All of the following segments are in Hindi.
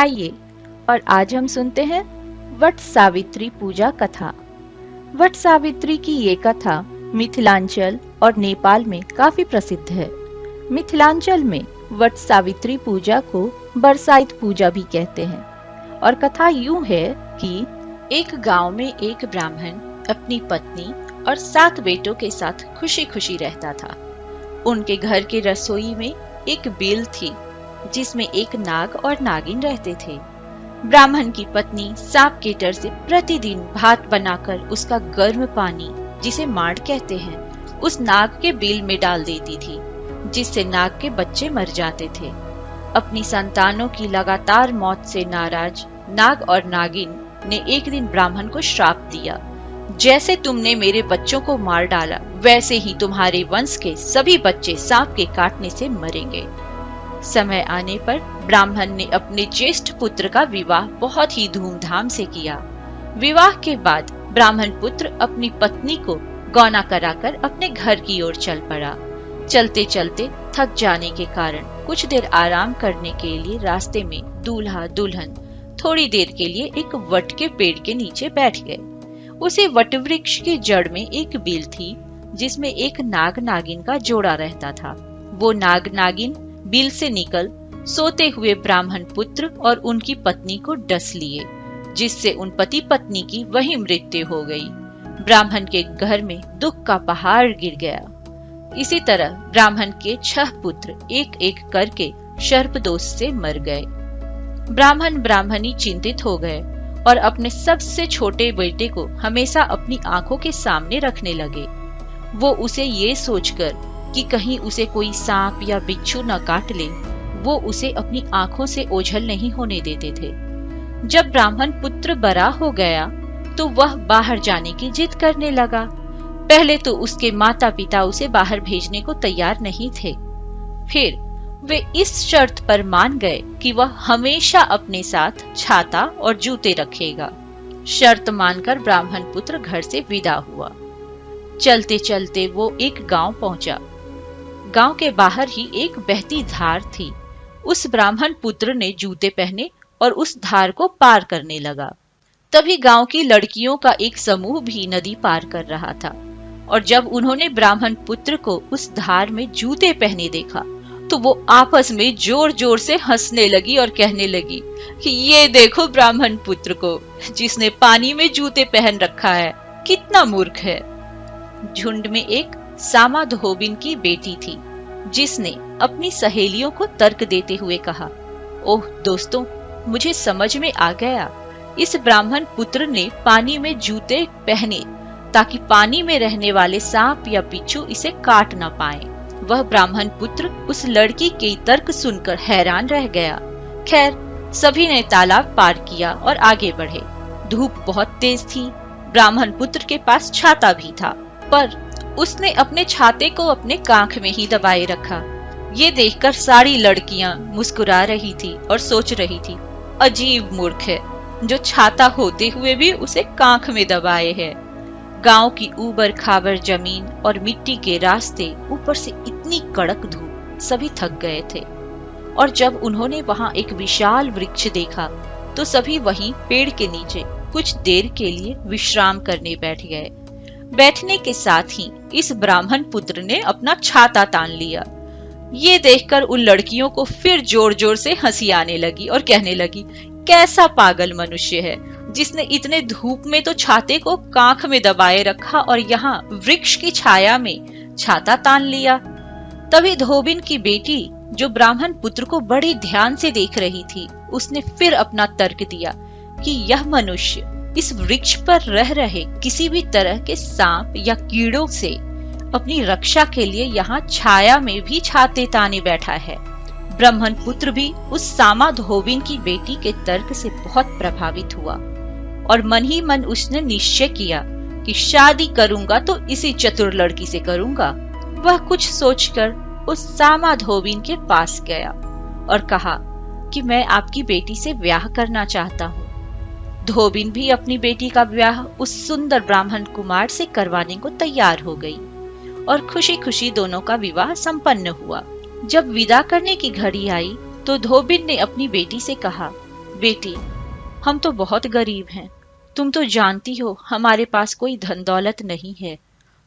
आइए और आज हम सुनते हैं वट सावित्री पूजा कथा। वट सावित्री की ये कथा मिथिलांचल और नेपाल में काफी प्रसिद्ध है। मिथिलांचल में वट सावित्री पूजा को बरसाइत पूजा भी कहते हैं और कथा यूं है कि एक गांव में एक ब्राह्मण अपनी पत्नी और 7 बेटों के साथ खुशी खुशी रहता था। उनके घर के रसोई में एक बिल थी जिसमें एक नाग और नागिन रहते थे। ब्राह्मण की पत्नी सांप के डर से प्रतिदिन भात बनाकर उसका गर्म पानी, जिसे माड़ कहते हैं, उस नाग के बिल में डाल देती थी, जिससे नाग के बच्चे मर जाते थे। अपनी संतानों की लगातार मौत से नाराज नाग और नागिन ने एक दिन ब्राह्मण को श्राप दिया, जैसे तुमने मेरे बच्चों को मार डाला वैसे ही तुम्हारे वंश के सभी बच्चे सांप के काटने से मरेंगे। समय आने पर ब्राह्मण ने अपने ज्येष्ठ पुत्र का विवाह बहुत ही धूमधाम से किया। विवाह के बाद ब्राह्मण पुत्र अपनी पत्नी को गौना कराकर अपने घर की ओर चल पड़ा। चलते चलते थक जाने के कारण कुछ देर आराम करने के लिए रास्ते में दूल्हा दुल्हन थोड़ी देर के लिए एक वट के पेड़ के नीचे बैठ गए। उसी वट वृक्ष की जड़ में एक बिल थी जिसमें एक नाग नागिन का जोड़ा रहता था। वो नाग नागिन बिल से निकल सोते हुए ब्राह्मण पुत्र और उनकी पत्नी को डस लिए, जिससे उन पति पत्नी की वही मृत्यु हो गई। ब्राह्मण के घर में दुख का पहाड़ गिर गया। इसी तरह ब्राह्मण के 6 पुत्र एक एक करके सर्पदोष से मर गए। ब्राह्मण ब्राह्मणी चिंतित हो गए और अपने सबसे छोटे बेटे को हमेशा अपनी आंखों के सामने रखने लगे। वो उसे ये सोचकर कि कहीं उसे कोई सांप या बिच्छू न काट ले, वो उसे अपनी आंखों से ओझल नहीं होने देते थे। जब ब्राह्मण पुत्र बड़ा हो गया तो वह बाहर जाने की जिद करने लगा। पहले तो उसके माता पिता उसे बाहर भेजने को तैयार नहीं थे, फिर वे इस शर्त पर मान गए कि वह हमेशा अपने साथ छाता और जूते रखेगा। शर्त मानकर ब्राह्मण पुत्र घर से विदा हुआ। चलते चलते वो एक गांव पहुंचा। गांव के बाहर ही एक बहती धार थी। उस ब्राह्मण पुत्र ने जूते पहने और उस धार को पार करने लगा। तभी गांव की लड़कियों का एक समूह भी नदी पार कर रहा था, और जब उन्होंने ब्राह्मण पुत्र को उस धार में जूते पहने देखा तो वो आपस में जोर जोर से हंसने लगी और कहने लगी कि ये देखो ब्राह्मण पुत्र को, जिसने पानी में जूते पहन रखा है, कितना मूर्ख है। झुंड में एक सामा धोबिन की बेटी थी, जिसने अपनी सहेलियों को तर्क देते हुए कहा, ओह दोस्तों, मुझे समझ में आ गया। इस ब्राह्मण पुत्र ने पानी में जूते पहने ताकि पानी में रहने वाले सांप या बिच्छू इसे काट न पाए। वह ब्राह्मण पुत्र उस लड़की के तर्क सुनकर हैरान रह गया। खैर, सभी ने तालाब पार किया और आगे बढ़े। धूप बहुत तेज थी। ब्राह्मण पुत्र के पास छाता भी था, पर उसने अपने छाते को अपने कांख में ही दबाए रखा। ये देखकर सारी लड़कियां मुस्कुरा रही थी और सोच रही थी, अजीब मूर्ख है जो छाता होते हुए भी उसे कांख में दबाए है। गांव की ऊबड़ खाबड़ जमीन और मिट्टी के रास्ते, ऊपर से इतनी कड़क धूप, सभी थक गए थे। और जब उन्होंने वहां एक विशाल वृक्ष देखा तो सभी वहीं पेड़ के नीचे कुछ देर के लिए विश्राम करने बैठ गए। बैठने के साथ ही इस ब्राह्मण पुत्र ने अपना छाता तान लिया। ये देखकर उन लड़कियों को फिर जोर जोर से हंसी आने लगी और कहने लगी, कैसा पागल मनुष्य है जिसने इतने धूप में तो छाते को कांख में दबाए रखा और यहाँ वृक्ष की छाया में छाता तान लिया। तभी धोबिन की बेटी, जो ब्राह्मण पुत्र को बड़े ध्यान से देख रही थी, उसने फिर अपना तर्क दिया कि यह मनुष्य इस वृक्ष पर रह रहे किसी भी तरह के सांप या कीड़ों से अपनी रक्षा के लिए यहाँ छाया में भी छाते ताने बैठा है। ब्राह्मण पुत्र भी उस सामा धोबिन की बेटी के तर्क से बहुत प्रभावित हुआ और मन ही मन उसने निश्चय किया कि शादी करूंगा तो इसी चतुर लड़की से करूंगा। वह कुछ सोचकर उस सामा धोबिन के पास गया और कहा कि मैं आपकी बेटी से ब्याह करना चाहता हूँ। धोबिन भी अपनी बेटी का ब्याह उस सुंदर ब्राह्मण कुमार से करवाने को तैयार हो गई और खुशी खुशी दोनों का विवाह संपन्न हुआ। जब विदा करने की घड़ी आई तो धोबिन ने अपनी बेटी से कहा, बेटी, हम तो बहुत गरीब हैं। तुम तो जानती हो हमारे पास कोई धन दौलत नहीं है।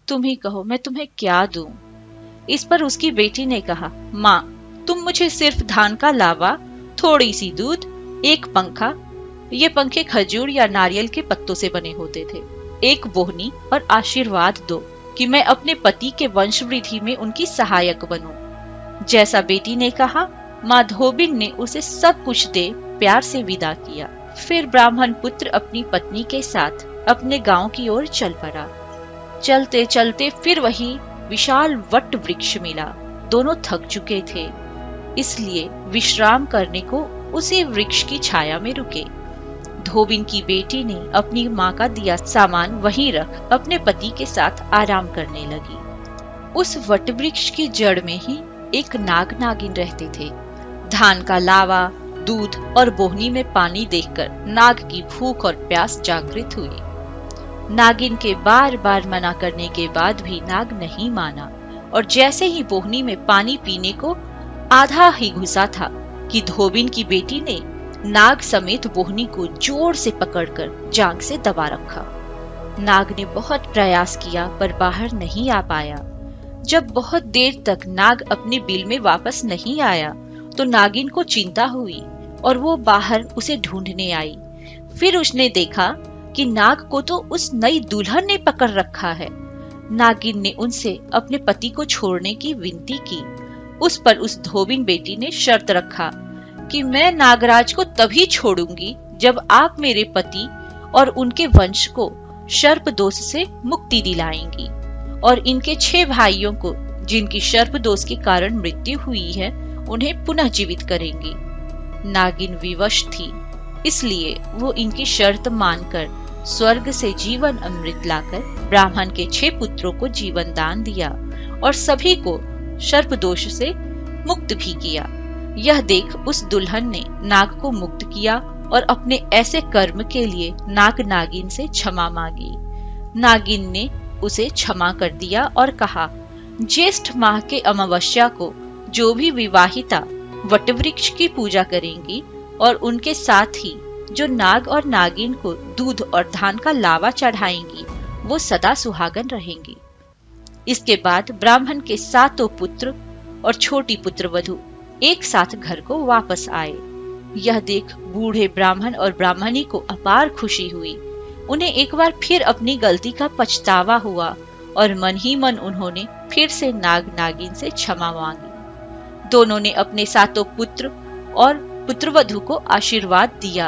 तुम ही कहो मैं तुम्हें क्या दूं। इस पर उसकी बेटी ने कहा, माँ, तुम मुझे सिर्फ धान का लावा, थोड़ी सी दूध, एक पंखा, ये पंखे खजूर या नारियल के पत्तों से बने होते थे, एक बोहनी और आशीर्वाद दो कि मैं अपने पति के वंश वृद्धि में उनकी सहायक बनूं। जैसा बेटी ने कहा, माँ धोबिन ने उसे सब कुछ दे प्यार से विदा किया। फिर ब्राह्मण पुत्र अपनी पत्नी के साथ अपने गांव की ओर चल पड़ा। चलते चलते फिर वही विशाल वट वृक्ष मिला। दोनों थक चुके थे, इसलिए विश्राम करने को उसी वृक्ष की छाया में रुके। धोबिन की बेटी ने अपनी माँ का दिया सामान वहीं रख अपने पति के साथ आराम करने लगी। उस वट वृक्ष की जड़ में ही एक नाग नागिन रहते थे। धान का लावा, दूध और बोहनी में पानी देखकर नाग की भूख और प्यास जागृत हुई। नागिन के बार बार मना करने के बाद भी नाग नहीं माना और जैसे ही बोहनी में पानी पीने को आधा ही घुसा था कि धोबिन की बेटी ने नाग समेत बोहनी को जोर से पकड़कर जांग से दबा रखा। नाग ने बहुत प्रयास किया पर बाहर नहीं आ पाया। जब बहुत देर तक नाग अपने बिल में वापस नहीं आया तो नागिन को चिंता हुई और वो बाहर उसे ढूंढने आई। फिर उसने देखा कि नाग को तो उस नई दुल्हन ने पकड़ रखा है। नागिन ने उनसे अपने पति को छोड़ने की विनती की। उस पर उस धोबिन बेटी ने शर्त रखा कि मैं नागराज को तभी छोड़ूंगी जब आप मेरे पति और उनके वंश को सर्प दोष से मुक्ति दिलाएंगी और इनके 6 भाइयों को जिनकी सर्प दोष के कारण मृत्यु हुई है उन्हें पुनः जीवित करेंगी। नागिन विवश थी, इसलिए वो इनकी शर्त मानकर स्वर्ग से जीवन अमृत लाकर ब्राह्मण के 6 पुत्रों को जीवन दान दिया और सभी को सर्प दोष से मुक्त भी किया। यह देख उस दुल्हन ने नाग को मुक्त किया और अपने ऐसे कर्म के लिए नाग नागिन से क्षमा मांगी। नागिन ने उसे क्षमा कर दिया और कहा, ज्येष्ठ माह के अमावस्या को जो भी विवाहिता वटवृक्ष की पूजा करेंगी और उनके साथ ही जो नाग और नागिन को दूध और धान का लावा चढ़ाएंगी वो सदा सुहागन रहेंगी। इसके बाद ब्राह्मण के 7 पुत्र और छोटी पुत्र वधू एक साथ घर को वापस आए। यह देख बूढ़े ब्राह्मण और ब्राह्मणी को अपार खुशी हुई। उन्हें एक बार फिर अपनी गलती का पछतावा हुआ और मन ही मन उन्होंने फिर से नाग नागिन से क्षमा मांगी। दोनों ने अपने 7 पुत्र और पुत्रवधू को आशीर्वाद दिया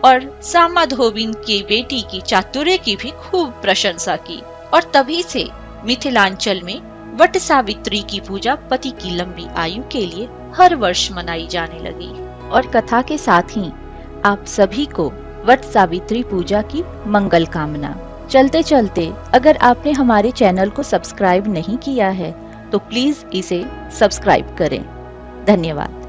और सामा धोबिन की बेटी की चातुर्य की भी खूब प्रशंसा की और तभी से मिथिलांचल में वट सावित्री की पूजा पति की लंबी आयु के लिए हर वर्ष मनाई जाने लगी। और कथा के साथ ही आप सभी को वट सावित्री पूजा की मंगल कामना। चलते चलते अगर आपने हमारे चैनल को सब्सक्राइब नहीं किया है तो प्लीज इसे सब्सक्राइब करें। धन्यवाद।